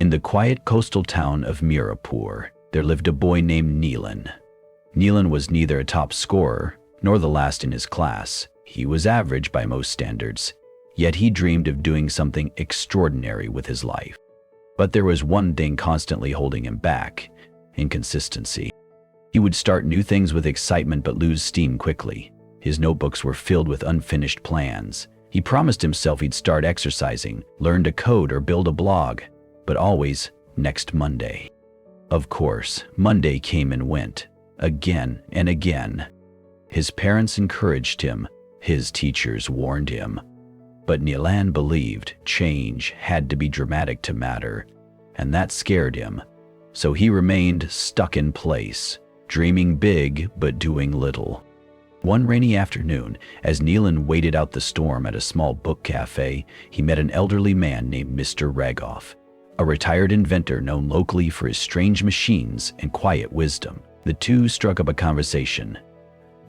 In the quiet coastal town of Mirapur, there lived a boy named Nilan. Nilan was neither a top scorer nor the last in his class. He was average by most standards, yet he dreamed of doing something extraordinary with his life. But there was one thing constantly holding him back: inconsistency. He would start new things with excitement but lose steam quickly. His notebooks were filled with unfinished plans. He promised himself he'd start exercising, learn to code or build a blog, but always next Monday. Of course, Monday came and went, again and again. His parents encouraged him, his teachers warned him. But Nilan believed change had to be dramatic to matter, and that scared him. So he remained stuck in place, dreaming big but doing little. One rainy afternoon, as Nilan waited out the storm at a small book cafe, he met an elderly man named Mr. Raghav, a retired inventor known locally for his strange machines and quiet wisdom. The two struck up a conversation.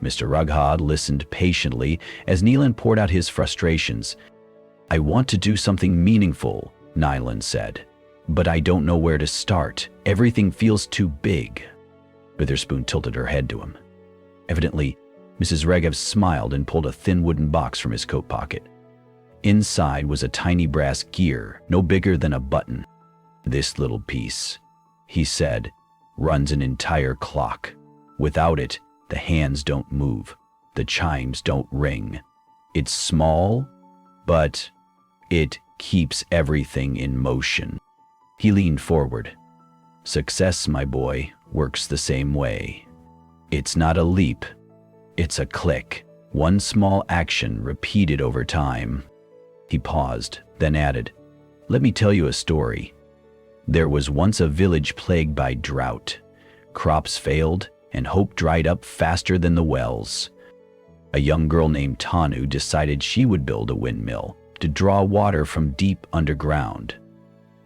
Mr. Raghav listened patiently as Nilan poured out his frustrations. "I want to do something meaningful," Nilan said, "but I don't know where to start. Everything feels too big." Witherspoon tilted her head to him. Evidently, Mrs. Raghav smiled and pulled a thin wooden box from his coat pocket. Inside was a tiny brass gear, no bigger than a button. "This little piece," he said, "runs an entire clock. Without it, the hands don't move, the chimes don't ring. It's small, but it keeps everything in motion." He leaned forward. "Success, my boy, works the same way. It's not a leap, it's a click, one small action repeated over time." He paused, then added, "Let me tell you a story. There was once a village plagued by drought. Crops failed, and hope dried up faster than the wells. A young girl named Tanu decided she would build a windmill to draw water from deep underground.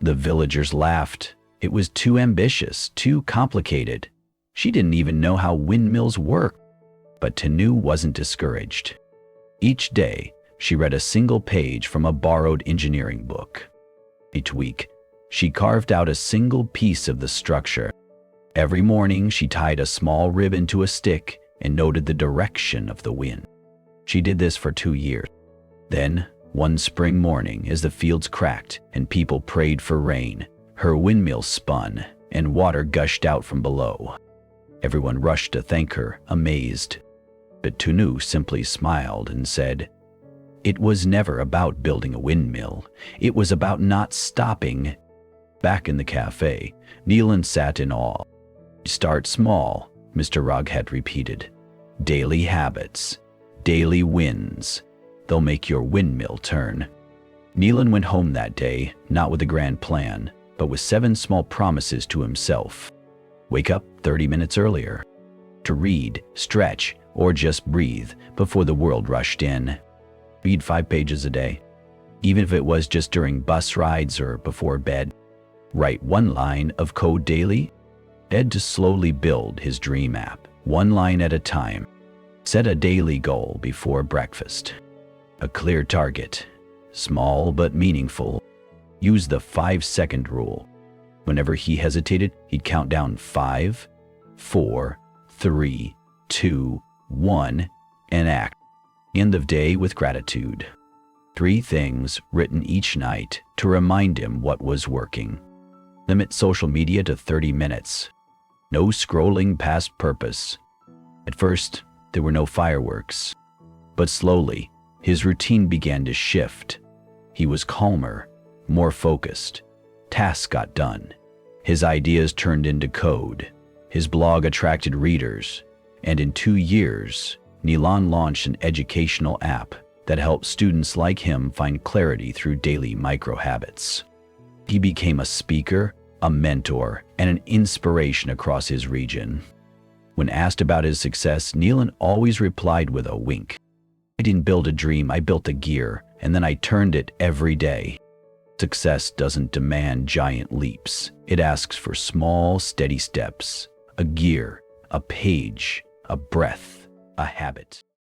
The villagers laughed. It was too ambitious, too complicated. She didn't even know how windmills work. But Tanu wasn't discouraged. Each day, she read a single page from a borrowed engineering book. Each week, she carved out a single piece of the structure. Every morning, she tied a small ribbon to a stick and noted the direction of the wind. She did this for 2 years. Then, one spring morning, as the fields cracked and people prayed for rain, her windmill spun and water gushed out from below. Everyone rushed to thank her, amazed. But Tanu simply smiled and said, "It was never about building a windmill. It was about not stopping." Back in the cafe, Nilan sat in awe. "Start small," Mr. Raghav repeated. "Daily habits, daily wins. They'll make your windmill turn." Nilan went home that day, not with a grand plan, but with 7 small promises to himself. Wake up 30 minutes earlier. To read, stretch, or just breathe before the world rushed in. Read 5 pages a day, even if it was just during bus rides or before bed. Write 1 line of code daily. Ed to slowly build his dream app, 1 line at a time. Set a daily goal before breakfast. A clear target, small but meaningful. Use the 5-second rule. Whenever he hesitated, he'd count down 5, 4, 3, 2, 1, and act. End of day with gratitude. 3 things written each night to remind him what was working. Limit social media to 30 minutes. No scrolling past purpose. At first, there were no fireworks. But slowly, his routine began to shift. He was calmer, more focused. Tasks got done. His ideas turned into code. His blog attracted readers. And in 2 years, Nilan launched an educational app that helped students like him find clarity through daily micro-habits. He became a speaker, a mentor, and an inspiration across his region. When asked about his success, Nilan always replied with a wink. "I didn't build a dream, I built a gear, and then I turned it every day." Success doesn't demand giant leaps. It asks for small, steady steps. A gear, a page, a breath, a habit.